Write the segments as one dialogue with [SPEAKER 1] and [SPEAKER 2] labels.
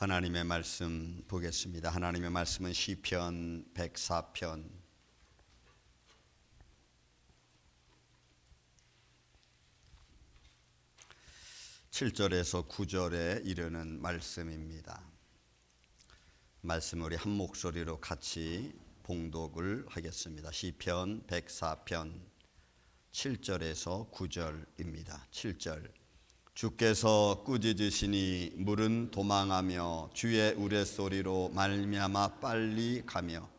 [SPEAKER 1] 하나님의 말씀 보겠습니다. 하나님의 말씀은 시편 104편 7절에서 9절에 이르는 말씀입니다. 말씀 우리 한 목소리로 같이 봉독을 하겠습니다. 시편 104편 7절에서 9절입니다. 7절 주께서 꾸짖으시니 물은 도망하며 주의 우레소리로 말미암아 빨리 가며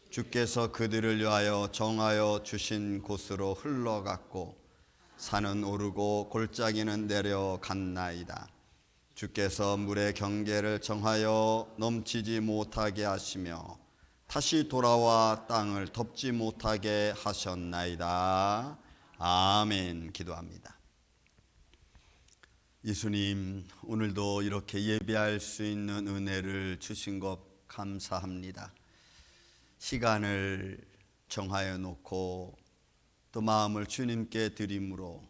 [SPEAKER 1] 주께서 그들을 위하여 정하여 주신 곳으로 흘러갔고 산은 오르고 골짜기는 내려갔나이다. 주께서 물의 경계를 정하여 넘치지 못하게 하시며 다시 돌아와 땅을 덮지 못하게 하셨나이다. 아멘. 기도합니다. 예수님, 오늘도 이렇게 예배할 수 있는 은혜를 주신 것 감사합니다. 시간을 정하여 놓고 또 마음을 주님께 드림으로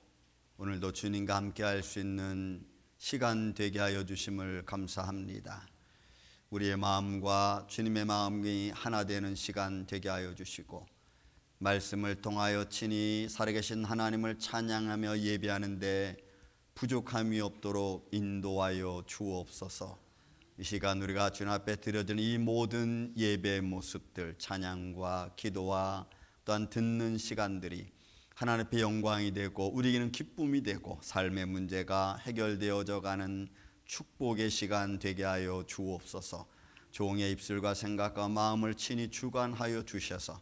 [SPEAKER 1] 오늘도 주님과 함께 할 수 있는 시간 되게 하여 주심을 감사합니다. 우리의 마음과 주님의 마음이 하나 되는 시간 되게 하여 주시고 말씀을 통하여 친히 살아계신 하나님을 찬양하며 예배하는데 부족함이 없도록 인도하여 주옵소서. 이 시간 우리가 주님 앞에 드려지는 이 모든 예배의 모습들, 찬양과 기도와 또한 듣는 시간들이 하나님 앞에 영광이 되고 우리에게는 기쁨이 되고 삶의 문제가 해결되어져 가는 축복의 시간 되게 하여 주옵소서. 종의 입술과 생각과 마음을 친히 주관하여 주셔서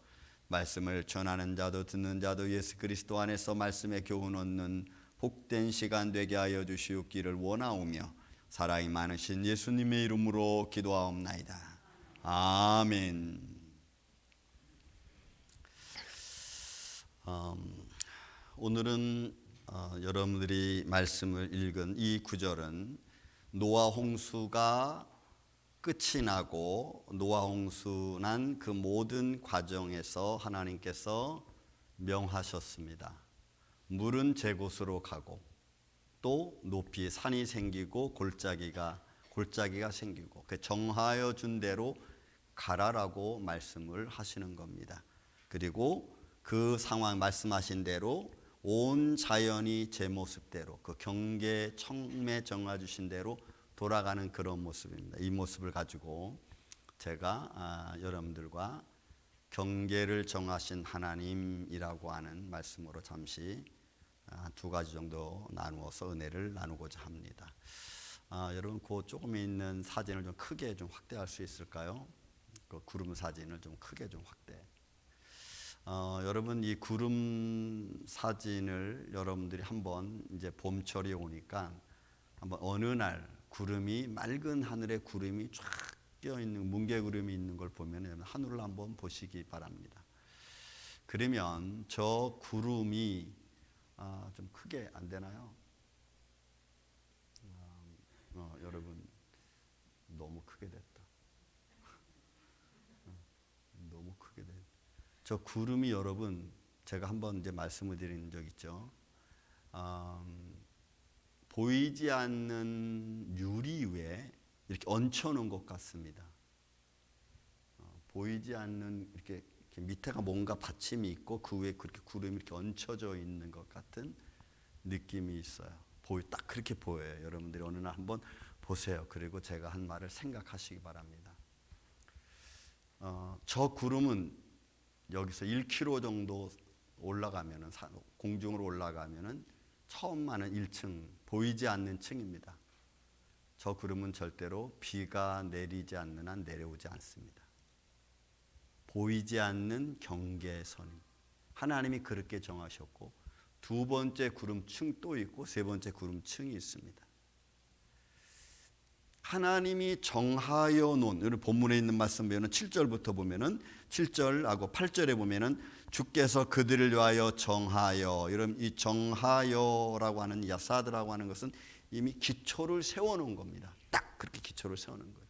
[SPEAKER 1] 말씀을 전하는 자도 듣는 자도 예수 그리스도 안에서 말씀의 교훈 얻는 복된 시간 되게 하여 주시옵기를 원하오며 사랑이 많으신 예수님의 이름으로 기도하옵나이다. 아멘. 오늘은 여러분들이 말씀을 읽은 이 구절은 노아 홍수가 끝이 나고 노아 홍수 난 그 모든 과정에서 하나님께서 명하셨습니다. 물은 제 곳으로 가고 또 높이 산이 생기고 골짜기가 생기고 그 정하여 준 대로 가라라고 말씀을 하시는 겁니다. 그리고 그 상황 말씀하신 대로 온 자연이 제 모습대로 그 경계 처음에 정해 주신 대로 돌아가는 그런 모습입니다. 이 모습을 가지고 제가 여러분들과 경계를 정하신 하나님이라고 하는 말씀으로 잠시 두 가지 정도 나누어서 은혜를 나누고자 합니다. 여러분 그 조금에 있는 사진을 좀 크게 좀 확대할 수 있을까요? 그 구름 사진을 좀 크게 좀 확대. 여러분 이 구름 사진을 여러분들이 한번 이제 봄철이 오니까 한번 어느 날 구름이 맑은 하늘에 구름이 쫙 끼어 있는 뭉게 구름이 있는 걸 보면 하늘을 한번 보시기 바랍니다. 그러면 저 구름이 좀 크게 안 되나요? 여러분 너무 크게 됐다. 너무 크게 됐다. 저 구름이 여러분 제가 한번 이제 말씀을 드린 적 있죠. 보이지 않는 유리 위에 이렇게 얹혀놓은 것 같습니다. 보이지 않는 이렇게 밑에가 뭔가 받침이 있고 그 위에 그렇게 구름이 이렇게 얹혀져 있는 것 같은 느낌이 있어요. 딱 그렇게 보여요. 여러분들이 어느 날 한번 보세요. 그리고 제가 한 말을 생각하시기 바랍니다. 저 구름은 여기서 1km 정도 올라가면은 공중으로 올라가면은 처음 많은 1층 보이지 않는 층입니다. 저 구름은 절대로 비가 내리지 않는 한 내려오지 않습니다. 보이지 않는 경계선 하나님이 그렇게 정하셨고 두 번째 구름층 또 있고 세 번째 구름층이 있습니다. 하나님이 정하여 놓은 오늘 본문에 있는 말씀 보면 7절부터 보면은 7절하고 8절에 보면은 주께서 그들을 위하여 정하여 이런 이 정하여라고 하는 야사드라고 하는 것은 이미 기초를 세워놓은 겁니다. 딱 그렇게 기초를 세우는 거예요.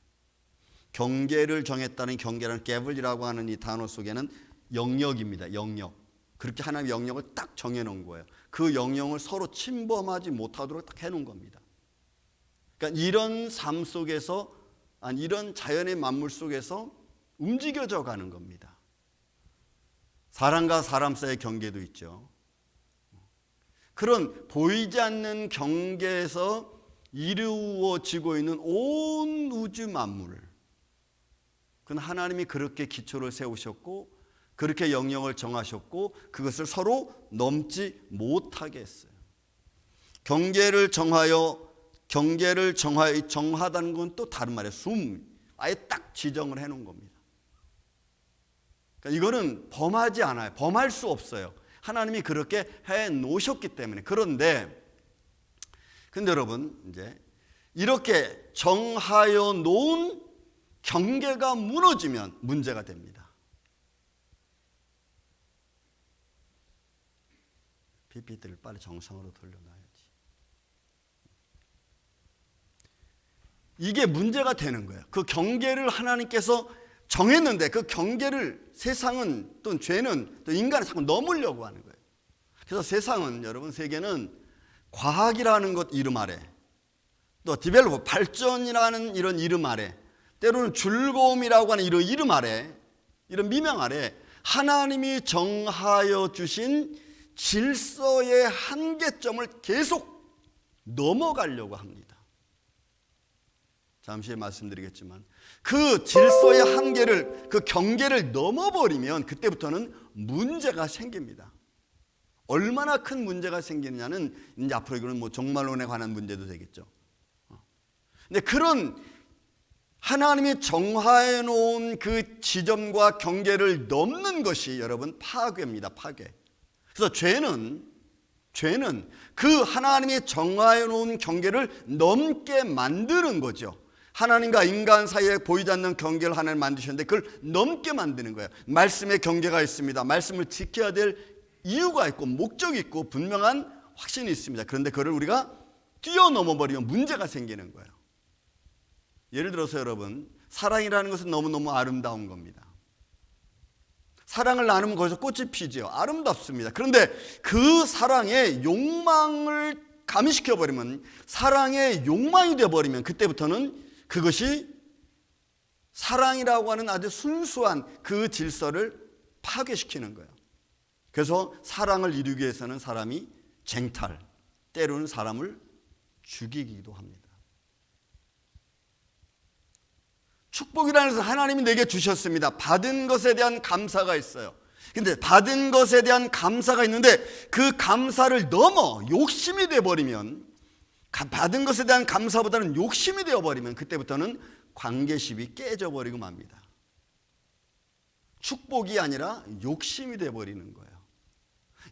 [SPEAKER 1] 경계를 정했다는 경계라는 깨블이라고 하는 이 단어 속에는 영역입니다. 영역. 그렇게 하나님의 영역을 딱 정해놓은 거예요. 그 영역을 서로 침범하지 못하도록 딱 해놓은 겁니다. 그러니까 이런 삶 속에서 이런 자연의 만물 속에서 움직여져 가는 겁니다. 사람과 사람 사이의 경계도 있죠. 그런 보이지 않는 경계에서 이루어지고 있는 온 우주 만물, 그건 하나님이 그렇게 기초를 세우셨고 그렇게 영역을 정하셨고 그것을 서로 넘지 못하게 했어요. 경계를 정하다는 건 또 다른 말이에요. 아예 딱 지정을 해놓은 겁니다. 그러니까 이거는 범하지 않아요. 범할 수 없어요. 하나님이 그렇게 해 놓으셨기 때문에. 근데 여러분, 이제 이렇게 정하여 놓은 경계가 무너지면 문제가 됩니다. PPT를 빨리 정상으로 돌려놔야지. 이게 문제가 되는 거예요. 그 경계를 하나님께서 정했는데 그 경계를 세상은 또 죄는 또 인간이 자꾸 넘으려고 하는 거예요. 그래서 세상은, 여러분, 세계는 과학이라는 것 이름 아래, 또 디벨롭, 발전이라는 이런 이름 아래, 때로는 즐거움이라고 하는 이런 이름 아래, 이런 미명 아래 하나님이 정하여 주신 질서의 한계점을 계속 넘어가려고 합니다. 잠시 후에 말씀드리겠지만 그 질서의 한계를, 그 경계를 넘어버리면 그때부터는 문제가 생깁니다. 얼마나 큰 문제가 생기느냐는 이제 앞으로 이거는 종말론에 관한 문제도 되겠죠. 근데 그런 하나님이 정하해 놓은 그 지점과 경계를 넘는 것이 여러분 파괴입니다. 파괴. 그래서 죄는 그 하나님이 정하해 놓은 경계를 넘게 만드는 거죠. 하나님과 인간 사이에 보이지 않는 경계를 하나님 만드셨는데 그걸 넘게 만드는 거예요. 말씀의 경계가 있습니다. 말씀을 지켜야 될 이유가 있고 목적이 있고 분명한 확신이 있습니다. 그런데 그걸 우리가 뛰어넘어 버리면 문제가 생기는 거예요. 예를 들어서 여러분, 사랑이라는 것은 너무너무 아름다운 겁니다. 사랑을 나누면 거기서 꽃이 피죠. 아름답습니다. 그런데 그 사랑의 욕망을 가미시켜버리면, 사랑의 욕망이 되어버리면 그때부터는 그것이 사랑이라고 하는 아주 순수한 그 질서를 파괴시키는 거예요. 그래서 사랑을 이루기 위해서는 사람이 쟁탈, 때로는 사람을 죽이기도 합니다. 축복이라는 것은 하나님이 내게 주셨습니다. 받은 것에 대한 감사가 있어요. 근데 받은 것에 대한 감사가 있는데 그 감사를 넘어 욕심이 되어버리면, 받은 것에 대한 감사보다는 욕심이 되어버리면 그때부터는 관계십이 깨져버리고 맙니다. 축복이 아니라 욕심이 되어버리는 거예요.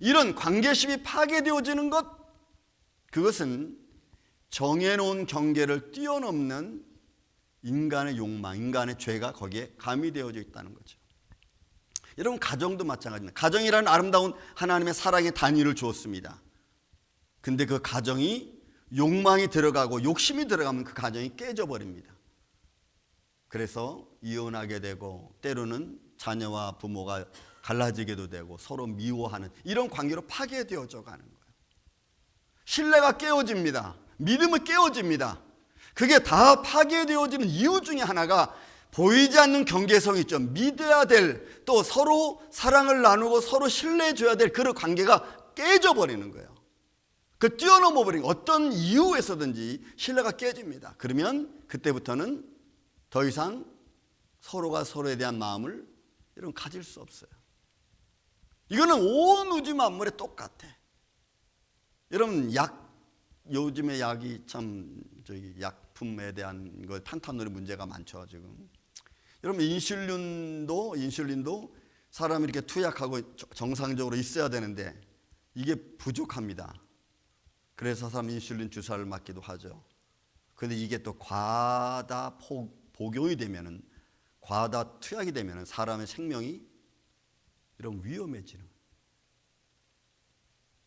[SPEAKER 1] 이런 관계십이 파괴되어지는 것, 그것은 정해놓은 경계를 뛰어넘는 인간의 욕망, 인간의 죄가 거기에 가미되어져 있다는 거죠. 여러분, 가정도 마찬가지입니다. 가정이라는 아름다운 하나님의 사랑의 단위를 주었습니다. 근데 그 가정이 욕망이 들어가고 욕심이 들어가면 그 가정이 깨져버립니다. 그래서 이혼하게 되고 때로는 자녀와 부모가 갈라지게도 되고 서로 미워하는 이런 관계로 파괴되어져 가는 거예요. 신뢰가 깨어집니다. 믿음이 깨어집니다. 그게 다 파괴되어지는 이유 중에 하나가 보이지 않는 경계성이 있죠. 믿어야 될, 또 서로 사랑을 나누고 서로 신뢰해줘야 될 그런 관계가 깨져버리는 거예요. 그 뛰어넘어 버린 어떤 이유에서든지 신뢰가 깨집니다. 그러면 그때부터는 더 이상 서로가 서로에 대한 마음을 이런 가질 수 없어요. 이거는 온 우주 만물에 똑같아. 여러분, 요즘에 약이 참 약품에 대한 거 탄탄놀이 문제가 많죠 지금. 여러분, 인슐린도 사람이 이렇게 투약하고 정상적으로 있어야 되는데 이게 부족합니다. 그래서 사람 인슐린 주사를 맞기도 하죠. 그런데 이게 또 과다 복용이 되면은, 과다 투약이 되면은 사람의 생명이 이런 위험해지는 거예요.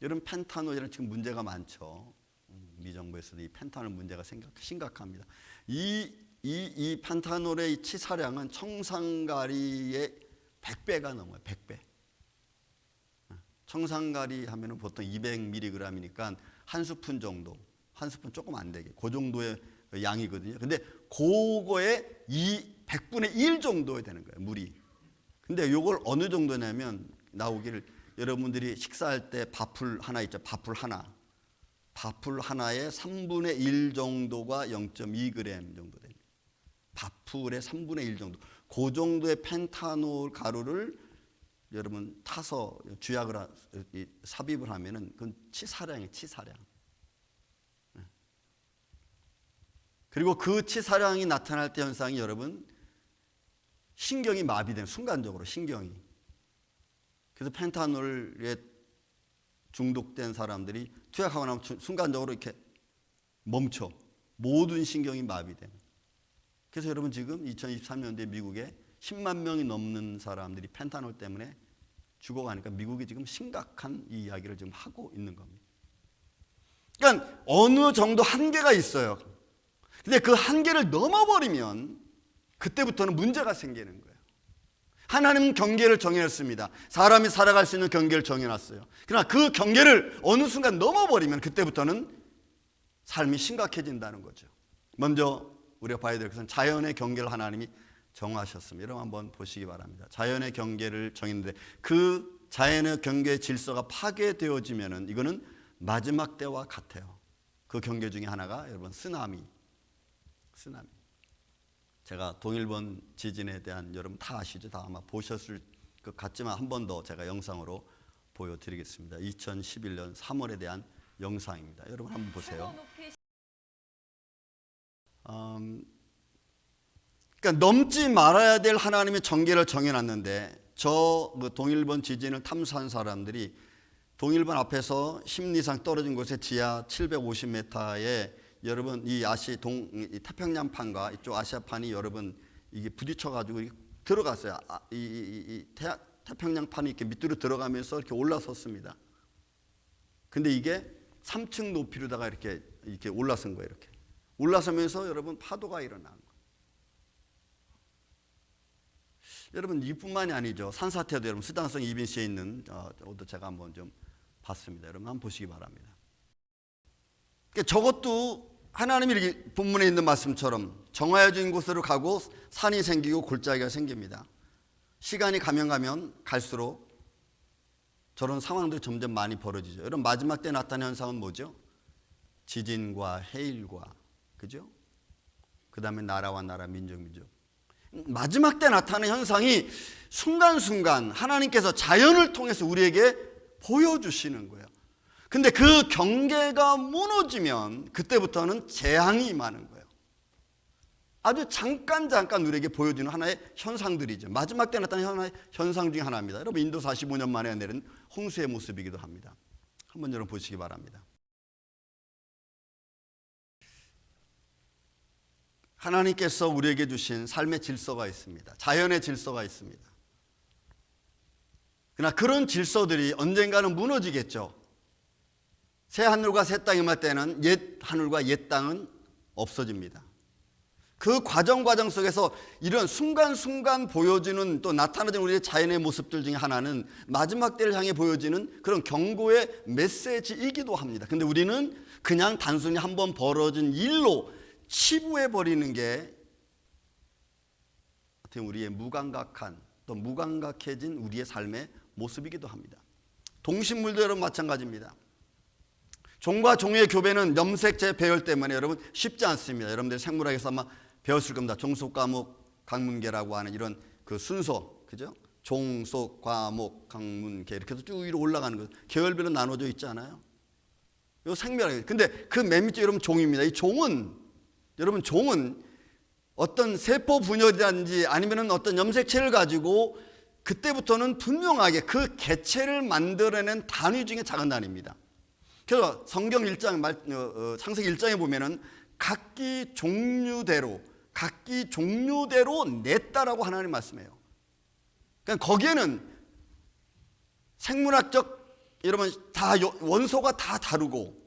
[SPEAKER 1] 여러분, 펜타놀이라는 지금 문제가 많죠. 우리 정부에서도 이 펜타놀 문제가 심각합니다. 이 펜타놀의 이 치사량은 청산가리의 100배가 넘어요. 100배. 청산가리 하면은 보통 200mg이니까 한 스푼 정도, 한 스푼 조금 안 되게, 그 정도의 양이거든요. 근데 그거의 100분의 1 정도 되는 거예요, 물이. 근데 이걸 어느 정도냐면 나오기를, 여러분들이 식사할 때 밥풀 하나 있죠. 밥풀 하나의 3분의 1 정도가 0.2g 정도 됩니다. 밥풀의 3분의 1 정도. 그 정도의 펜타놀 가루를 여러분 타서 주약을 삽입을 하면은 그건 치사량이에요, 치사량. 그리고 그 치사량이 나타날 때 현상이 여러분 신경이 마비되는, 순간적으로 신경이. 그래서 펜타놀에 중독된 사람들이 투약하고 나면 순간적으로 이렇게 멈춰. 모든 신경이 마비되는. 그래서 여러분 지금 2023년도에 미국에 10만 명이 넘는 사람들이 펜타놀 때문에 죽어가니까 미국이 지금 심각한 이 이야기를 지금 하고 있는 겁니다. 그러니까 어느 정도 한계가 있어요. 근데 그 한계를 넘어버리면 그때부터는 문제가 생기는 거예요. 하나님은 경계를 정해놨습니다. 사람이 살아갈 수 있는 경계를 정해놨어요. 그러나 그 경계를 어느 순간 넘어버리면 그때부터는 삶이 심각해진다는 거죠. 먼저 우리가 봐야 될 것은 자연의 경계를 하나님이 정하셨습니다. 여러분 한번 보시기 바랍니다. 자연의 경계를 정했는데 그 자연의 경계의 질서가 파괴되어지면은 이거는 마지막 때와 같아요. 그 경계 중에 하나가 여러분 쓰나미. 제가 동일본 지진에 대한, 여러분 다 아시죠? 다 아마 보셨을 것 같지만 한 번 더 제가 영상으로 보여드리겠습니다. 2011년 3월에 대한 영상입니다. 여러분 한번 보세요. 그러니까 넘지 말아야 될 하나님의 경계를 정해놨는데 그 동일본 지진을 탐사한 사람들이 동일본 앞에서 10리 이상 떨어진 곳에 지하 750m에 여러분 이 태평양판과 이쪽 아시아판이 여러분 이게 부딪혀가지고 들어갔어요. 태평양판이 이렇게 밑으로 들어가면서 이렇게 올라섰습니다. 근데 이게 3층 높이로다가 이렇게 올라선 거예요. 이렇게 올라서면서 여러분 파도가 일어난 거예요. 여러분 이뿐만이 아니죠. 산사태도 여러분 수단성 이빈시에 있는 저도 제가 한번 좀 봤습니다. 여러분 한번 보시기 바랍니다. 저것도 하나님이 이렇게 본문에 있는 말씀처럼 정하여진 곳으로 가고 산이 생기고 골짜기가 생깁니다. 시간이 가면 갈수록 저런 상황들이 점점 많이 벌어지죠. 여러분 마지막 때 나타나는 현상은 뭐죠? 지진과 해일과, 그죠? 그 다음에 나라와 나라, 민족. 마지막 때 나타나는 현상이 순간순간 하나님께서 자연을 통해서 우리에게 보여주시는 거예요. 근데 그 경계가 무너지면 그때부터는 재앙이 임하는 거예요. 아주 잠깐 우리에게 보여주는 하나의 현상들이죠. 마지막 때 나타나는 하나의 현상 중에 하나입니다. 여러분 인도 45년 만에 내린 홍수의 모습이기도 합니다. 한번 여러분 보시기 바랍니다. 하나님께서 우리에게 주신 삶의 질서가 있습니다. 자연의 질서가 있습니다. 그러나 그런 질서들이 언젠가는 무너지겠죠. 새 하늘과 새 땅이 임할 때는 옛 하늘과 옛 땅은 없어집니다. 그 과정 속에서 이런 순간순간 보여지는 또 나타나는 우리의 자연의 모습들 중에 하나는 마지막 때를 향해 보여지는 그런 경고의 메시지이기도 합니다. 근데 우리는 그냥 단순히 한번 벌어진 일로 치부해버리는 게 어떻게 우리의 무감각한 또 무감각해진 우리의 삶의 모습이기도 합니다. 동식물도 여러분 마찬가지입니다. 종과 종의 교배는 염색체 배열 때문에 여러분 쉽지 않습니다. 여러분들 생물학에서 아마 배웠을 겁니다. 종속, 과목, 강문계라고 하는 이런 그 순서, 그죠? 종속, 과목, 강문계 이렇게 해서 쭉 위로 올라가는 거. 계열별로 나눠져 있지 않아요? 이거 생명학이에요. 근데 그 맨 밑에 여러분 종입니다. 이 종은 어떤 세포 분열이라든지 아니면 어떤 염색체를 가지고 그때부터는 분명하게 그 개체를 만들어낸 단위 중에 작은 단위입니다. 그래서 성경 1장, 창세기 1장에 보면은 각기 종류대로 냈다라고 하나님 말씀해요. 그러니까 거기에는 생물학적 여러분 다 원소가 다 다르고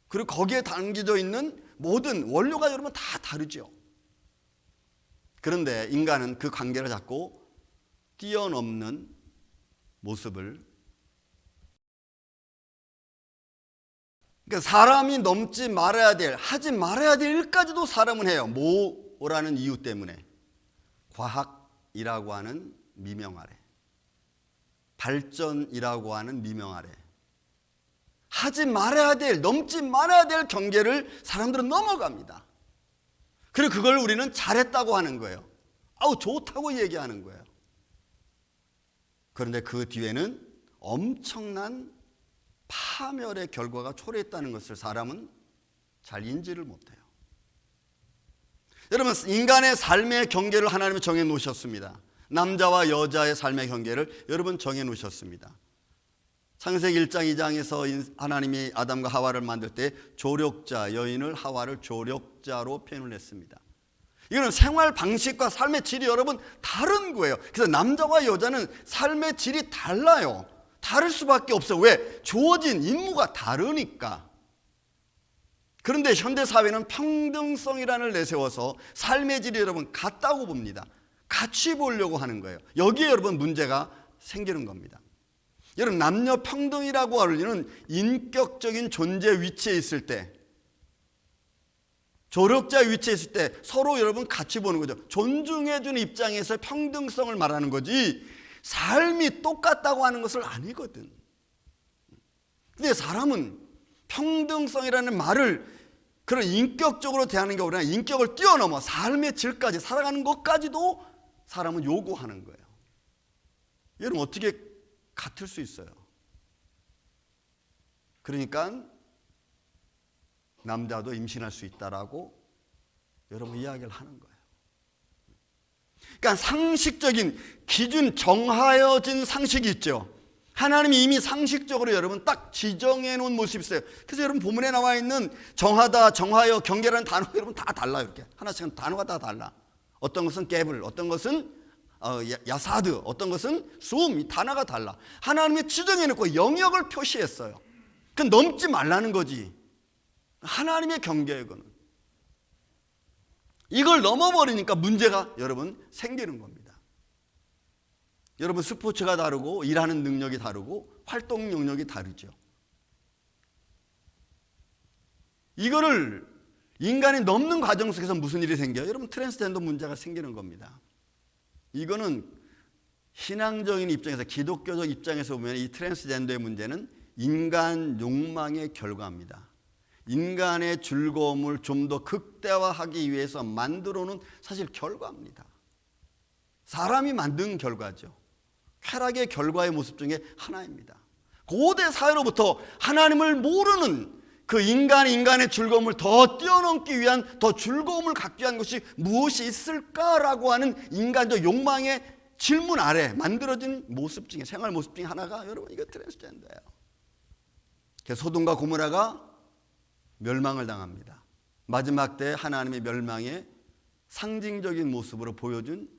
[SPEAKER 1] 그리고 거기에 담겨져 있는 모든 원료가 여러분 다 다르죠. 그런데 인간은 그 관계를 잡고 뛰어넘는 모습을, 그러니까 사람이 넘지 말아야 될, 하지 말아야 될 일까지도 사람은 해요. 최고라는 이유 때문에 과학이라고 하는 미명 아래, 발전이라고 하는 미명 아래 하지 말아야 될, 넘지 말아야 될 경계를 사람들은 넘어갑니다. 그리고 그걸 우리는 잘했다고 하는 거예요. 아우, 좋다고 얘기하는 거예요. 그런데 그 뒤에는 엄청난 파멸의 결과가 초래했다는 것을 사람은 잘 인지를 못해요. 여러분, 인간의 삶의 경계를 하나님이 정해 놓으셨습니다. 남자와 여자의 삶의 경계를 여러분 정해 놓으셨습니다. 창세기 1장 2장에서 하나님이 아담과 하와를 만들 때 조력자, 여인을 하와를 조력자로 표현을 했습니다. 이거는 생활 방식과 삶의 질이 여러분 다른 거예요. 그래서 남자와 여자는 삶의 질이 달라요. 다를 수밖에 없어요. 왜? 주어진 임무가 다르니까. 그런데 현대사회는 평등성이라는 내세워서 삶의 질이 여러분 같다고 봅니다. 같이 보려고 하는 거예요. 여기에 여러분 문제가 생기는 겁니다. 여러분, 남녀 평등이라고 하는 인격적인 존재 위치에 있을 때, 조력자 위치에 있을 때 서로 여러분 같이 보는 거죠. 존중해주는 입장에서 평등성을 말하는 거지 삶이 똑같다고 하는 것을 아니거든. 근데 사람은 평등성이라는 말을 그런 인격적으로 대하는 게 아니라 인격을 뛰어넘어 삶의 질까지 살아가는 것까지도 사람은 요구하는 거예요. 여러분, 어떻게 같을 수 있어요? 그러니까 남자도 임신할 수 있다라고 여러분 이야기를 하는 거예요. 그러니까 상식적인 기준, 정하여진 상식이 있죠. 하나님이 이미 상식적으로 여러분 딱 지정해 놓은 모습이 있어요. 그래서 여러분 본문에 나와 있는 정하다, 정하여, 경계라는 단어가 여러분 다 달라요. 이렇게 하나씩 단어가 다 달라. 어떤 것은 깨블, 어떤 것은 야사드, 어떤 것은 숨, 이 단어가 달라. 하나님이 지정해 놓고 영역을 표시했어요. 그 넘지 말라는 거지. 하나님의 경계예요, 그거는. 이걸 넘어버리니까 문제가 여러분 생기는 겁니다. 여러분, 스포츠가 다르고 일하는 능력이 다르고 활동 영역이 다르죠. 이거를 인간이 넘는 과정 속에서 무슨 일이 생겨요? 여러분, 트랜스젠더 문제가 생기는 겁니다. 이거는 신앙적인 입장에서, 기독교적 입장에서 보면 이 트랜스젠더의 문제는 인간 욕망의 결과입니다. 인간의 즐거움을 좀 더 극대화하기 위해서 만들어 놓은 사실 결과입니다. 사람이 만든 결과죠. 쾌락의 결과의 모습 중에 하나입니다. 고대 사회로부터 하나님을 모르는 그 인간의 즐거움을 더 뛰어넘기 위한, 더 즐거움을 갖기 위한 것이 무엇이 있을까라고 하는 인간적 욕망의 질문 아래 만들어진 모습 중에, 생활 모습 중에 하나가 여러분 이거 트랜스젠더예요. 그래서 소돔과 고모라가 멸망을 당합니다. 마지막 때 하나님의 멸망의 상징적인 모습으로 보여준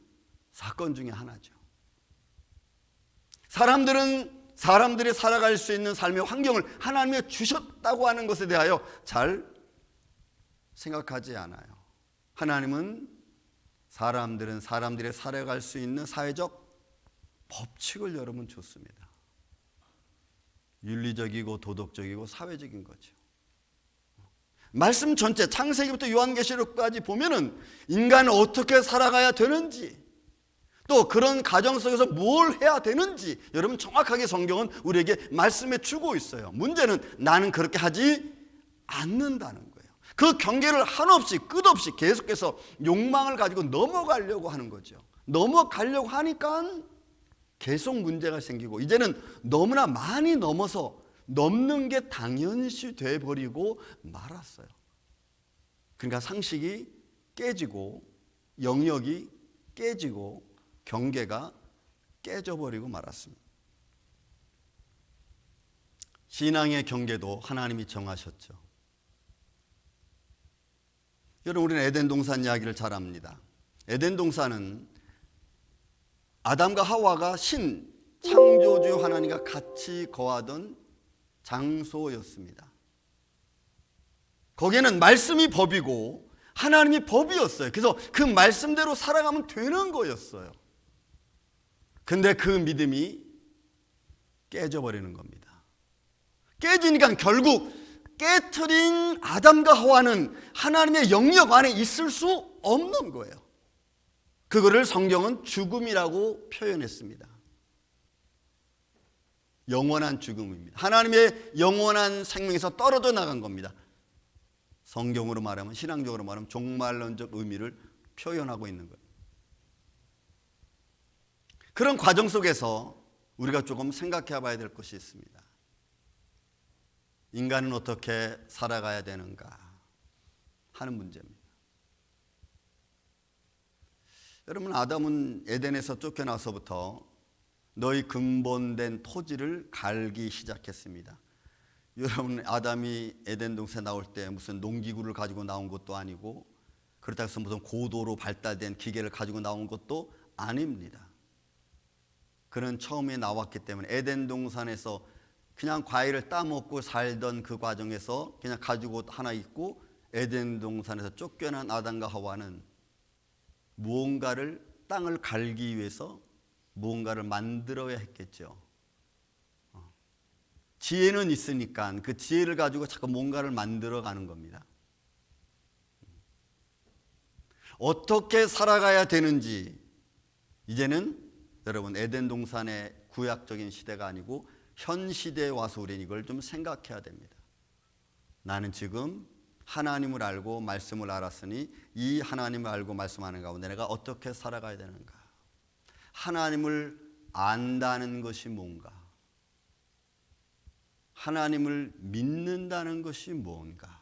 [SPEAKER 1] 사건 중에 하나죠. 사람들이 살아갈 수 있는 삶의 환경을 하나님이 주셨다고 하는 것에 대하여 잘 생각하지 않아요. 하나님은 사람들이 살아갈 수 있는 사회적 법칙을 여러분 줬습니다. 윤리적이고 도덕적이고 사회적인 거죠. 말씀 전체 창세기부터 요한계시록까지 보면은 인간은 어떻게 살아가야 되는지, 또 그런 가정 속에서 뭘 해야 되는지 여러분 정확하게 성경은 우리에게 말씀해 주고 있어요. 문제는 나는 그렇게 하지 않는다는 거예요. 그 경계를 한없이 끝없이 계속해서 욕망을 가지고 넘어가려고 하는 거죠. 넘어가려고 하니까 계속 문제가 생기고 이제는 너무나 많이 넘어서 넘는 게 당연시 돼버리고 말았어요. 그러니까 상식이 깨지고 영역이 깨지고 경계가 깨져버리고 말았습니다. 신앙의 경계도 하나님이 정하셨죠. 여러분, 우리는 에덴 동산 이야기를 잘 압니다. 에덴 동산은 아담과 하와가 창조주 하나님과 같이 거하던 장소였습니다. 거기에는 말씀이 법이고 하나님이 법이었어요. 그래서 그 말씀대로 살아가면 되는 거였어요. 근데 그 믿음이 깨져버리는 겁니다. 깨지니까 결국 깨트린 아담과 하와는 하나님의 영역 안에 있을 수 없는 거예요. 그거를 성경은 죽음이라고 표현했습니다. 영원한 죽음입니다. 하나님의 영원한 생명에서 떨어져 나간 겁니다. 성경으로 말하면, 신앙적으로 말하면 종말론적 의미를 표현하고 있는 거예요. 그런 과정 속에서 우리가 조금 생각해 봐야 될 것이 있습니다. 인간은 어떻게 살아가야 되는가 하는 문제입니다. 여러분, 아담은 에덴에서 쫓겨나서부터 너희 근본된 토지를 갈기 시작했습니다. 여러분, 아담이 에덴 동산에 나올 때 무슨 농기구를 가지고 나온 것도 아니고, 그렇다고 해서 무슨 고도로 발달된 기계를 가지고 나온 것도 아닙니다. 그는 처음에 나왔기 때문에 에덴 동산에서 그냥 과일을 따먹고 살던 그 과정에서 그냥 가지고 하나 있고, 에덴 동산에서 쫓겨난 아담과 하와는 무언가를, 땅을 갈기 위해서 무언가를 만들어야 했겠죠. 지혜는 있으니까 그 지혜를 가지고 자꾸 뭔가를 만들어 가는 겁니다. 어떻게 살아가야 되는지 이제는 여러분, 에덴 동산의 구약적인 시대가 아니고 현 시대에 와서 우리는 이걸 좀 생각해야 됩니다. 나는 지금 하나님을 알고 말씀을 알았으니 이 하나님을 알고 말씀하는 가운데 내가 어떻게 살아가야 되는가? 하나님을 안다는 것이 뭔가? 하나님을 믿는다는 것이 뭔가?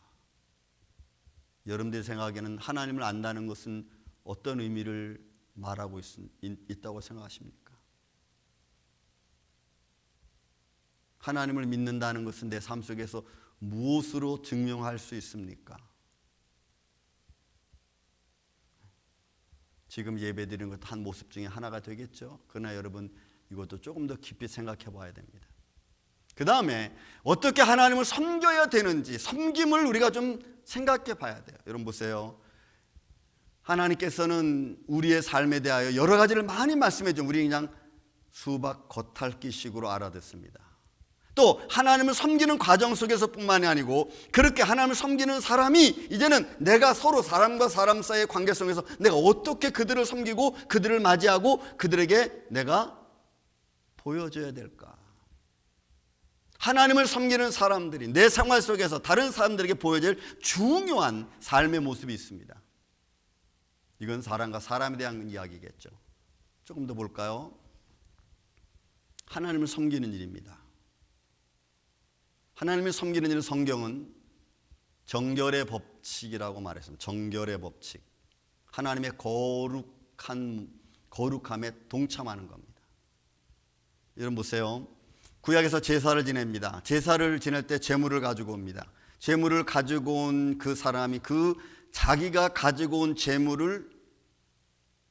[SPEAKER 1] 여러분들의 생각에는 하나님을 안다는 것은 어떤 의미를 말하고 있다고 생각하십니까? 하나님을 믿는다는 것은 내 삶 속에서 무엇으로 증명할 수 있습니까? 지금 예배드리는 것 한 모습 중에 하나가 되겠죠. 그러나 여러분, 이것도 조금 더 깊이 생각해 봐야 됩니다. 그 다음에 어떻게 하나님을 섬겨야 되는지, 섬김을 우리가 좀 생각해 봐야 돼요. 여러분 보세요. 하나님께서는 우리의 삶에 대하여 여러 가지를 많이 말씀해 줘. 우리 그냥 수박 겉핥기식으로 알아듣습니다. 또 하나님을 섬기는 과정 속에서 뿐만이 아니고, 그렇게 하나님을 섬기는 사람이 이제는 내가 서로 사람과 사람 사이의 관계성에서 내가 어떻게 그들을 섬기고 그들을 맞이하고 그들에게 내가 보여줘야 될까? 하나님을 섬기는 사람들이 내 생활 속에서 다른 사람들에게 보여줄 중요한 삶의 모습이 있습니다. 이건 사람과 사람에 대한 이야기겠죠. 조금 더 볼까요? 하나님을 섬기는 일입니다. 하나님을 섬기는 일은 성경은 정결의 법칙이라고 말했습니다. 정결의 법칙. 하나님의 거룩함에 동참하는 겁니다. 여러분 보세요. 구약에서 제사를 지냅니다. 제사를 지낼 때 제물을 가지고 옵니다. 제물을 가지고 온 그 사람이 자기가 가지고 온 제물을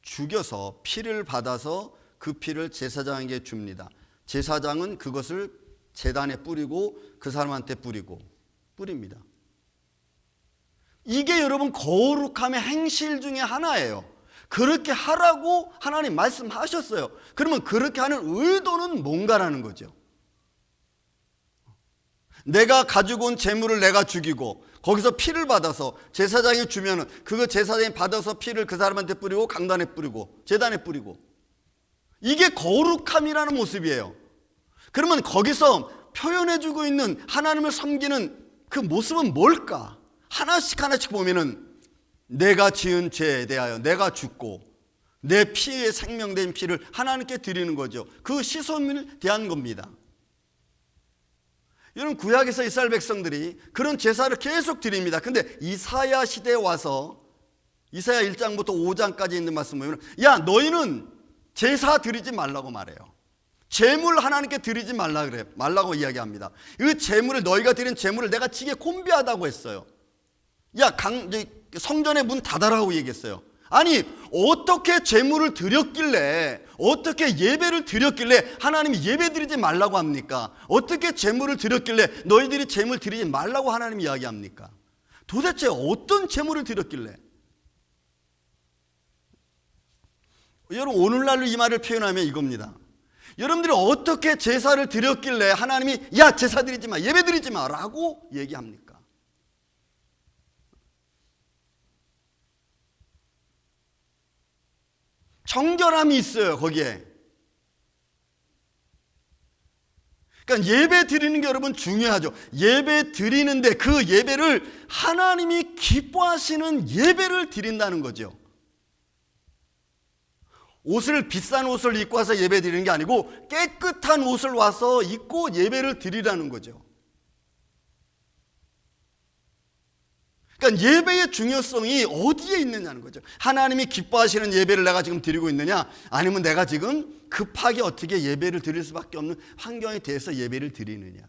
[SPEAKER 1] 죽여서 피를 받아서 그 피를 제사장에게 줍니다. 제사장은 그것을 제단에 뿌리고 그 사람한테 뿌립니다. 이게 여러분 거룩함의 행실 중에 하나예요. 그렇게 하라고 하나님 말씀하셨어요. 그러면 그렇게 하는 의도는 뭔가라는 거죠. 내가 가지고 온 재물을 내가 죽이고 거기서 피를 받아서 제사장이 주면은 그거 제사장이 받아서 피를 그 사람한테 뿌리고 강단에 뿌리고 제단에 뿌리고, 이게 거룩함이라는 모습이에요. 그러면 거기서 표현해주고 있는 하나님을 섬기는 그 모습은 뭘까? 하나씩 보면은 내가 지은 죄에 대하여 내가 죽고 내 피에 생명된 피를 하나님께 드리는 거죠. 그 시선을 대한 겁니다. 여러분, 구약에서 이스라엘 백성들이 그런 제사를 계속 드립니다. 근데 이사야 시대에 와서 이사야 1장부터 5장까지 있는 말씀 보면, 야, 너희는 제사 드리지 말라고 말해요. 제물 하나님께 드리지 말라고 이야기합니다. 그 제물을, 너희가 드린 제물을 내가 지게 곤비하다고 했어요. 야, 성전의 문 닫아라고 얘기했어요. 아니, 어떻게 제물을 드렸길래, 어떻게 예배를 드렸길래 하나님이 예배 드리지 말라고 합니까? 어떻게 제물을 드렸길래 너희들이 제물 드리지 말라고 하나님이 이야기합니까? 도대체 어떤 제물을 드렸길래? 여러분, 오늘날로 이 말을 표현하면 이겁니다. 여러분들이 어떻게 제사를 드렸길래 하나님이 야, 제사 드리지 마, 예배 드리지 마 라고 얘기합니까? 정결함이 있어요, 거기에. 그러니까 예배 드리는 게 여러분 중요하죠. 예배 드리는데 그 예배를 하나님이 기뻐하시는 예배를 드린다는 거죠. 비싼 옷을 입고 와서 예배 드리는 게 아니고 깨끗한 옷을 와서 입고 예배를 드리라는 거죠. 그러니까 예배의 중요성이 어디에 있느냐는 거죠. 하나님이 기뻐하시는 예배를 내가 지금 드리고 있느냐, 아니면 내가 지금 급하게 어떻게 예배를 드릴 수밖에 없는 환경에 대해서 예배를 드리느냐.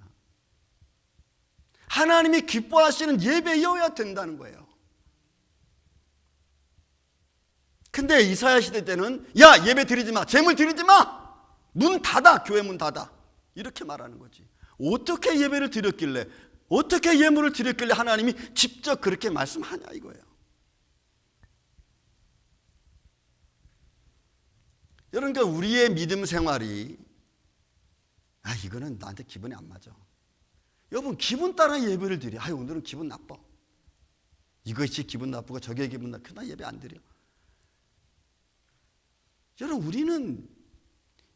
[SPEAKER 1] 하나님이 기뻐하시는 예배여야 된다는 거예요. 근데 이사야 시대 때는 야, 예배 드리지 마, 제물 드리지 마, 문 닫아, 교회 문 닫아, 이렇게 말하는 거지. 어떻게 예배를 드렸길래, 어떻게 예물을 드렸길래 하나님이 직접 그렇게 말씀하냐 이거예요. 여러분, 그러니까 우리의 믿음 생활이 이거는 나한테 기분이 안 맞아. 여러분, 기분 따라 예배를 드려. 오늘은 기분 나빠. 이것이 기분 나쁘고 저게 기분 나쁘고 나 예배 안 드려. 여러분, 우리는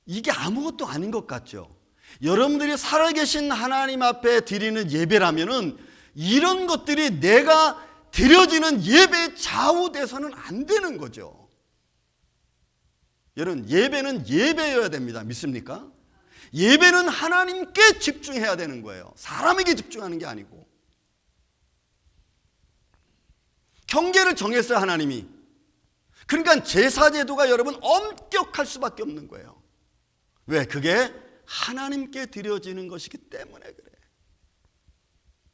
[SPEAKER 1] 이게 아무것도 아닌 것 같죠. 여러분들이 살아계신 하나님 앞에 드리는 예배라면은 이런 것들이 내가 드려지는 예배에 좌우돼서는 안 되는 거죠. 여러분, 예배는 예배여야 됩니다. 믿습니까? 예배는 하나님께 집중해야 되는 거예요. 사람에게 집중하는 게 아니고. 경계를 정했어요, 하나님이. 그러니까 제사제도가 여러분 엄격할 수밖에 없는 거예요. 왜? 그게 하나님께 드려지는 것이기 때문에 그래.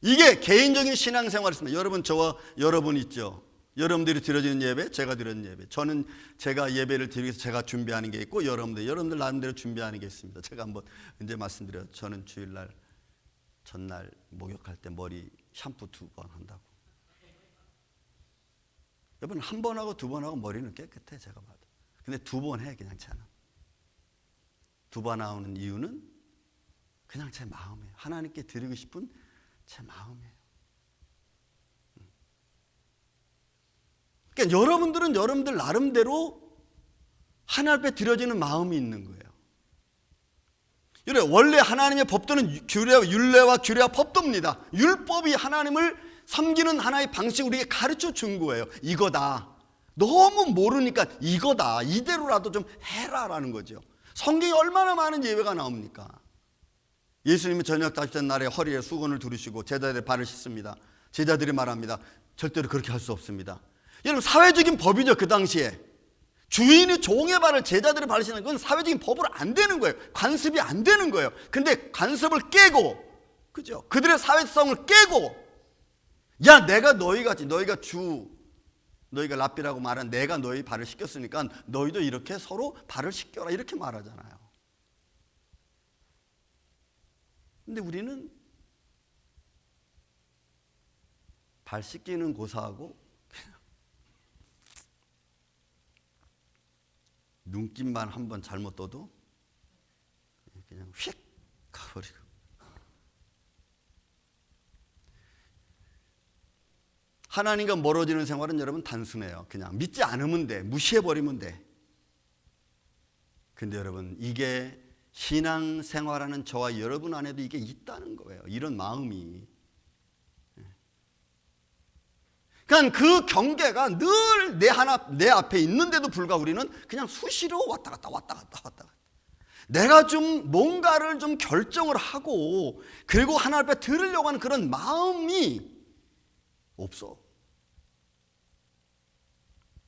[SPEAKER 1] 이게 개인적인 신앙생활이었습니다. 여러분, 저와 여러분 있죠. 여러분들이 드려지는 예배, 제가 드리는 예배. 저는 제가 예배를 드리기 위해서 제가 준비하는 게 있고, 여러분들 나름대로 준비하는 게 있습니다. 제가 한번 언제 말씀드려요. 저는 주일날 전날 목욕할 때 머리 샴푸 2번 한다고. 여러분, 한 번 하고 2번 하고 머리는 깨끗해, 제가 봐도. 근데 2번 해, 그냥 저는. 2번 나오는 이유는 그냥 제 마음이에요. 하나님께 드리고 싶은 제 마음이에요. 그러니까 여러분들은 여러분들 나름대로 하나님 앞에 드려지는 마음이 있는 거예요. 원래 하나님의 법도는 율례와 규례와 법도입니다. 율법이 하나님을 섬기는 하나의 방식을 우리에게 가르쳐 준 거예요. 이거다. 너무 모르니까 이거다. 이대로라도 좀 해라라는 거죠. 성경에 얼마나 많은 예외가 나옵니까? 예수님이 저녁 다시던 날에 허리에 수건을 두르시고 제자들의 발을 씻습니다. 제자들이 말합니다. 절대로 그렇게 할 수 없습니다. 여러분, 사회적인 법이죠. 그 당시에 주인이 종의 발을 제자들의 발을 씻는 건 사회적인 법으로 안 되는 거예요. 관습이 안 되는 거예요. 근데 관습을 깨고, 그죠? 그들의 사회성을 깨고, 야, 내가 너희같이, 너희가 랍비라고 말한 내가 너희 발을 씻겼으니까 너희도 이렇게 서로 발을 씻겨라, 이렇게 말하잖아요. 근데 우리는 발 씻기는 고사하고 눈길만 한번 잘못 떠도 그냥 휙 가버리고. 하나님과 멀어지는 생활은 여러분 단순해요. 그냥 믿지 않으면 돼. 무시해버리면 돼. 근데 여러분, 이게 신앙생활하는 저와 여러분 안에도 이게 있다는 거예요. 이런 마음이. 그러니까 그 경계가 늘 내 앞에 있는데도 불구하고 우리는 그냥 수시로 왔다 갔다. 내가 좀 뭔가를 좀 결정을 하고 그리고 하나님 앞에 들으려고 하는 그런 마음이 없어.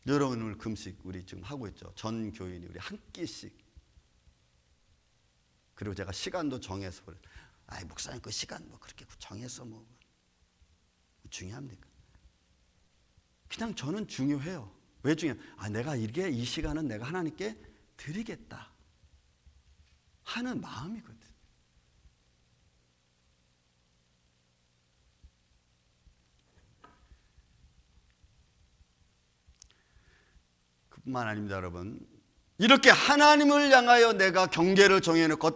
[SPEAKER 1] 여러분, 오늘 금식 우리 지금 하고 있죠. 전 교인이 우리 한 끼씩. 그리고 제가 시간도 정해서 그래. 목사님 그 시간 뭐 그렇게 정해서 뭐 중요합니까? 그냥 저는 중요해요. 왜 중요해요? 내가 이 시간은 내가 하나님께 드리겠다 하는 마음이거든. 그뿐만 아닙니다, 여러분. 이렇게 하나님을 향하여 내가 경계를 정해놓고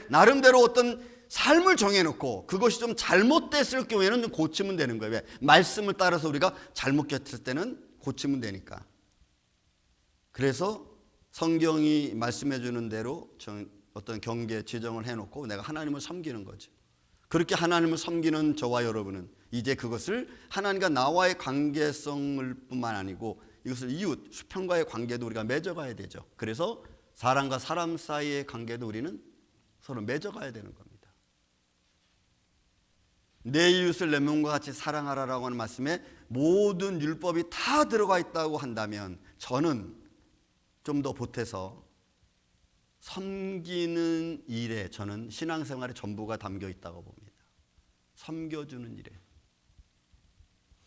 [SPEAKER 1] 나름대로 어떤 삶을 정해놓고 그것이 좀 잘못됐을 경우에는 좀 고치면 되는 거예요. 왜? 말씀을 따라서 우리가 잘못했을 때는 고치면 되니까. 그래서 성경이 말씀해 주는 대로 어떤 경계 지정을 해놓고 내가 하나님을 섬기는 거죠. 그렇게 하나님을 섬기는 저와 여러분은 이제 그것을 하나님과 나와의 관계성을 뿐만 아니고 이것을 이웃, 수평과의 관계도 우리가 맺어가야 되죠. 그래서 사람과 사람 사이의 관계도 우리는 서로 맺어가야 되는 겁니다. 내 이웃을 내 몸과 같이 사랑하라라고 하는 말씀에 모든 율법이 다 들어가 있다고 한다면 저는 좀 더 보태서 섬기는 일에 저는 신앙생활의 전부가 담겨 있다고 봅니다. 섬겨주는 일에.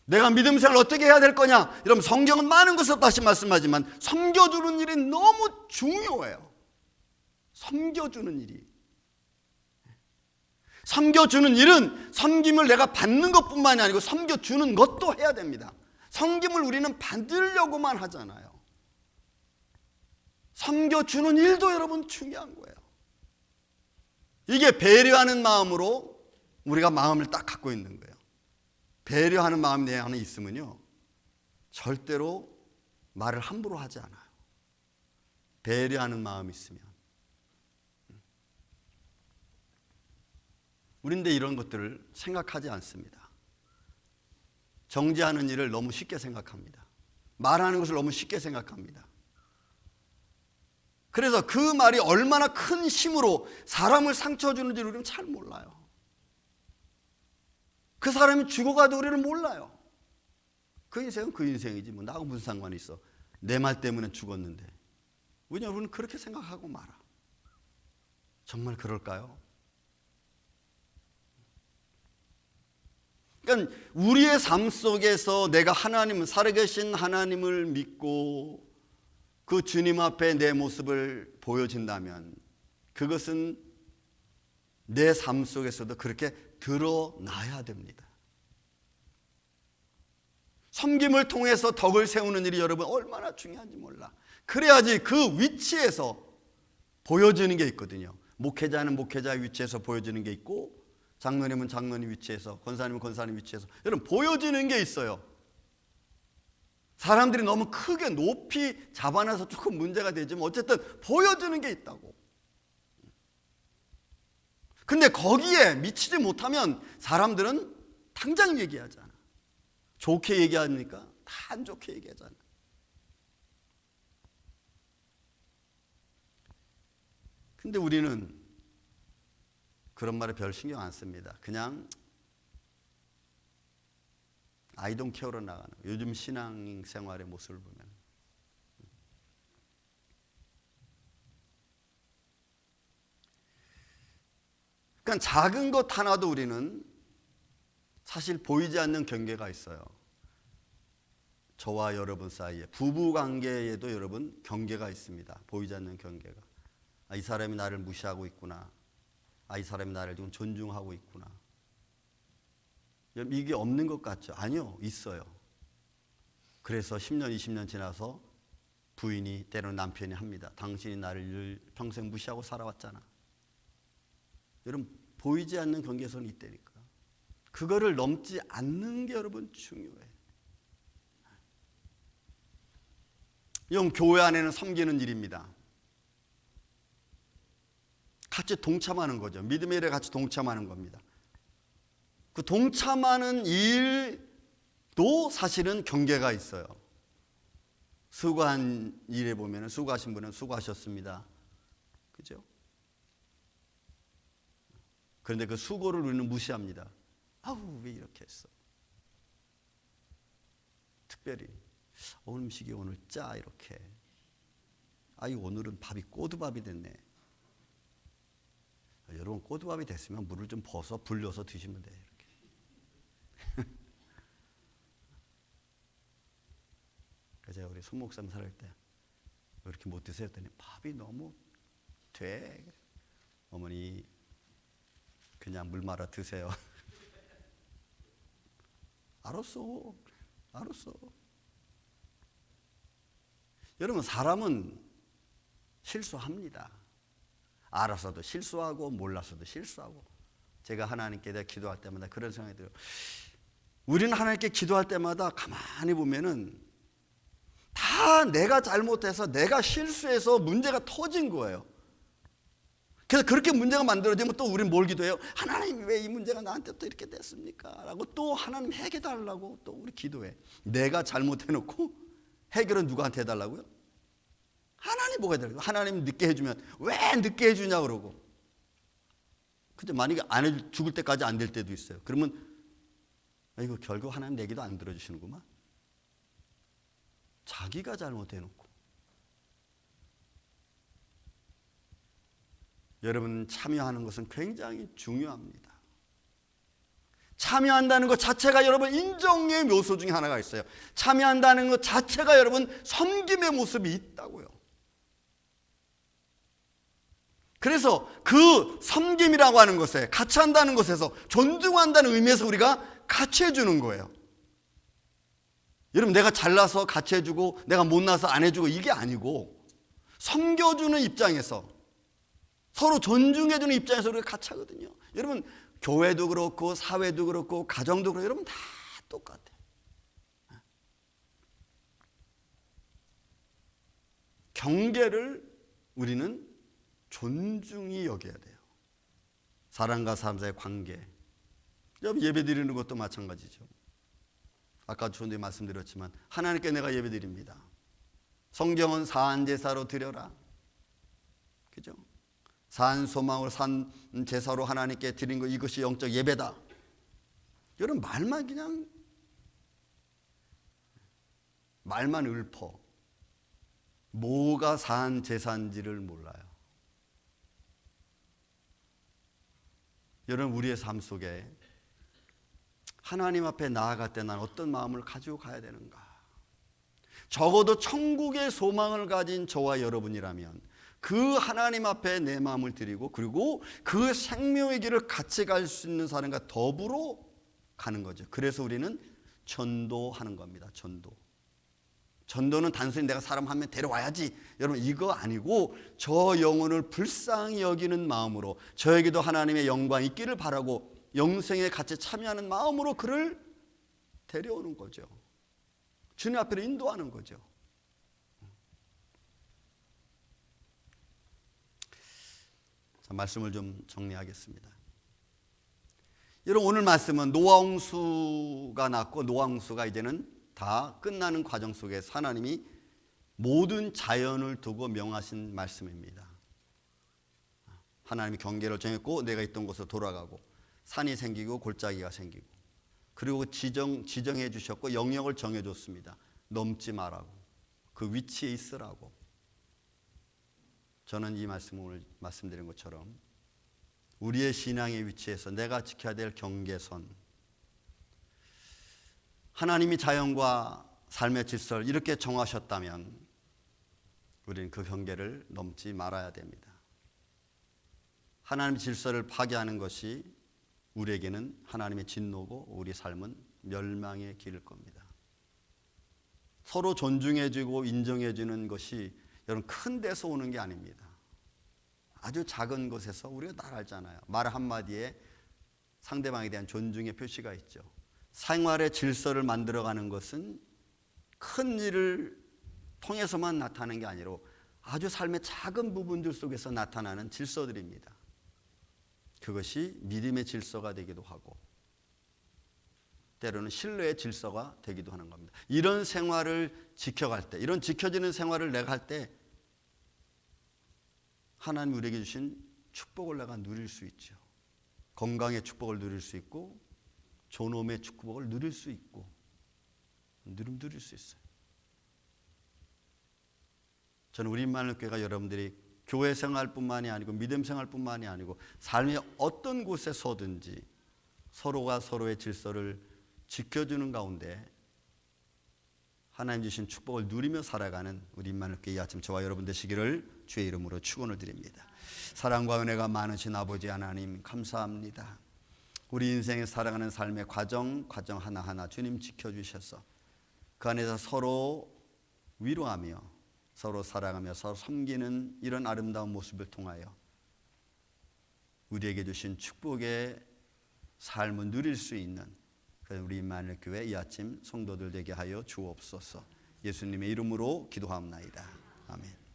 [SPEAKER 1] 내가 믿음 생활을 어떻게 해야 될 거냐? 여러분 성경은 많은 것을 다시 말씀하지만 섬겨주는 일이 너무 중요해요. 섬겨주는 일이. 섬겨주는 일은 섬김을 내가 받는 것뿐만이 아니고 섬겨주는 것도 해야 됩니다. 섬김을 우리는 받으려고만 하잖아요. 섬겨주는 일도 여러분 중요한 거예요. 이게 배려하는 마음으로 우리가 마음을 딱 갖고 있는 거예요. 배려하는 마음이 내 안에 있으면요 절대로 말을 함부로 하지 않아요. 배려하는 마음이 있으면. 우린데 이런 것들을 생각하지 않습니다. 정죄하는 일을 너무 쉽게 생각합니다. 말하는 것을 너무 쉽게 생각합니다. 그래서 그 말이 얼마나 큰 힘으로 사람을 상처 주는지 우리는 잘 몰라요. 그 사람이 죽어가도 우리는 몰라요. 그 인생은 그 인생이지 뭐 나하고 무슨 상관이 있어. 내 말 때문에 죽었는데. 왜냐하면 우리는 그렇게 생각하고 말아. 정말 그럴까요? 그러니까 우리의 삶 속에서 내가 하나님, 살아계신 하나님을 믿고 그 주님 앞에 내 모습을 보여준다면 그것은 내 삶 속에서도 그렇게 드러나야 됩니다. 섬김을 통해서 덕을 세우는 일이 여러분 얼마나 중요한지 몰라. 그래야지 그 위치에서 보여지는 게 있거든요. 목회자는 목회자의 위치에서 보여지는 게 있고 장로님은 장로님 위치에서, 권사님은 권사님 위치에서 여러분 보여지는 게 있어요. 사람들이 너무 크게 높이 잡아놔서 조금 문제가 되지만 어쨌든 보여지는 게 있다고. 근데 거기에 미치지 못하면 사람들은 당장 얘기하잖아. 좋게 얘기하니까 다 안 좋게 얘기하잖아. 근데 우리는 그런 말에 별 신경 안 씁니다. 그냥 I don't care로 나가는 요즘 신앙생활의 모습을 보면 그러니까 작은 것 하나도 우리는 사실 보이지 않는 경계가 있어요. 저와 여러분 사이에 부부관계에도 여러분 경계가 있습니다. 보이지 않는 경계가. 아, 이 사람이 나를 무시하고 있구나. 아, 이 사람이 나를 좀 존중하고 있구나. 이게 없는 것 같죠? 아니요, 있어요. 그래서 10년, 20년 지나서 부인이 때로는 남편이 합니다. 당신이 나를 평생 무시하고 살아왔잖아. 여러분 보이지 않는 경계선이 있다니까. 그거를 넘지 않는 게 여러분 중요해. 이건 교회 안에는 섬기는 일입니다. 같이 동참하는 거죠. 믿음의 일에 같이 동참하는 겁니다. 그 동참하는 일도 사실은 경계가 있어요. 수고한 일에 보면 수고하신 분은 수고하셨습니다. 그죠? 그런데 그 수고를 우리는 무시합니다. 아우 왜 이렇게 했어? 특별히 오늘 음식이 오늘 짜 이렇게. 아이 오늘은 밥이 꼬두밥이 됐네. 여러분 꼬두밥이 됐으면 물을 좀 벗어 불려서 드시면 돼요. 이렇게. 제가 우리 손 목사님 살할 때 왜 이렇게 못 드세요? 했더니 밥이 너무 돼. 어머니 그냥 물 말아 드세요. 알았어. 여러분 사람은 실수합니다. 알아서도 실수하고 몰라서도 실수하고. 제가 하나님께 내가 기도할 때마다 그런 생각이 들어요. 우리는 하나님께 기도할 때마다 가만히 보면은 다 내가 잘못해서 내가 실수해서 문제가 터진 거예요. 그래서 그렇게 문제가 만들어지면 또 우리는 뭘 기도해요? 하나님 왜 이 문제가 나한테 또 이렇게 됐습니까? 라고 또 하나님 해결해달라고 또 우리 기도해. 내가 잘못해놓고 해결은 누구한테 해달라고요? 하나님 보고 해달라고. 하나님 늦게 해주면 왜 늦게 해주냐 그러고. 그죠? 만약에 죽을 때까지 안 될 때도 있어요. 그러면 이거 결국 하나님 내 기도 안 들어주시는구만. 자기가 잘못해놓고. 여러분, 참여하는 것은 굉장히 중요합니다. 참여한다는 것 자체가 여러분 인정의 묘소 중에 하나가 있어요. 참여한다는 것 자체가 여러분 섬김의 모습이 있다고요. 그래서 그 섬김이라고 하는 것에, 같이 한다는 것에서, 존중한다는 의미에서 우리가 같이 해주는 거예요. 여러분, 내가 잘나서 같이 해주고 내가 못나서 안 해주고 이게 아니고, 섬겨주는 입장에서, 서로 존중해주는 입장에서 우리가 같이 하거든요. 여러분, 교회도 그렇고 사회도 그렇고 가정도 그렇고 여러분 다 똑같아요. 경계를 우리는 존중히 여겨야 돼요. 사람과 사람 사이의 관계. 여러분, 예배 드리는 것도 마찬가지죠. 아까 전에 말씀드렸지만 하나님께 내가 예배 드립니다. 성경은 사한 제사로 드려라. 그죠? 산 소망을 산 제사로 하나님께 드린 거, 이것이 영적 예배다. 여러분, 말만 그냥 말만 읊어. 뭐가 산 제사인지를 몰라요. 여러분, 우리의 삶 속에 하나님 앞에 나아갈 때 난 어떤 마음을 가지고 가야 되는가? 적어도 천국의 소망을 가진 저와 여러분이라면 그 하나님 앞에 내 마음을 드리고, 그리고 그 생명의 길을 같이 갈 수 있는 사람과 더불어 가는 거죠. 그래서 우리는 전도하는 겁니다. 전도는 단순히 내가 사람 한 명 데려와야지, 여러분 이거 아니고, 저 영혼을 불쌍히 여기는 마음으로, 저에게도 하나님의 영광이 있기를 바라고 영생에 같이 참여하는 마음으로 그를 데려오는 거죠. 주님 앞으로 인도하는 거죠. 자, 말씀을 좀 정리하겠습니다. 여러분, 오늘 말씀은 노아홍수가 났고, 노아홍수가 이제는 다 끝나는 과정 속에서 하나님이 모든 자연을 두고 명하신 말씀입니다. 하나님이 경계를 정했고 내가 있던 곳으로 돌아가고, 산이 생기고 골짜기가 생기고, 그리고 지정해 주셨고 영역을 정해 줬습니다. 넘지 말라고, 그 위치에 있으라고. 저는 이 말씀을 오늘 말씀드린 것처럼 우리의 신앙의 위치에서 내가 지켜야 될 경계선, 하나님이 자연과 삶의 질서를 이렇게 정하셨다면 우리는 그 경계를 넘지 말아야 됩니다. 하나님의 질서를 파괴하는 것이 우리에게는 하나님의 진노고, 우리 삶은 멸망의 길일 겁니다. 서로 존중해주고 인정해주는 것이 여러분 큰 데서 오는 게 아닙니다. 아주 작은 곳에서 우리가 다 알잖아요. 말 한마디에 상대방에 대한 존중의 표시가 있죠. 생활의 질서를 만들어가는 것은 큰 일을 통해서만 나타나는 게 아니라 아주 삶의 작은 부분들 속에서 나타나는 질서들입니다. 그것이 믿음의 질서가 되기도 하고, 때로는 신뢰의 질서가 되기도 하는 겁니다. 이런 생활을 지켜갈 때, 이런 지켜지는 생활을 내가 할 때 하나님 우리에게 주신 축복을 내가 누릴 수 있죠. 건강의 축복을 누릴 수 있고, 존엄의 축복을 누릴 수 있고, 누릴 수 있어요. 저는 우리 임마누엘교회가 여러분들이 교회 생활뿐만이 아니고 믿음 생활뿐만이 아니고 삶의 어떤 곳에 서든지 서로가 서로의 질서를 지켜주는 가운데 하나님 주신 축복을 누리며 살아가는 우리 임마누엘교회 이 아침 저와 여러분 되시기를 주의 이름으로 축원을 드립니다. 사랑과 은혜가 많으신 아버지 하나님, 감사합니다. 우리 인생에 살아가는 삶의 과정 하나하나 주님 지켜주셔서 그 안에서 서로 위로하며 서로 사랑하며 서로 섬기는 이런 아름다운 모습을 통하여 우리에게 주신 축복의 삶을 누릴 수 있는 우리 임마누엘교회 이 아침 성도들 되게 하여 주옵소서. 예수님의 이름으로 기도하옵나이다. 아멘.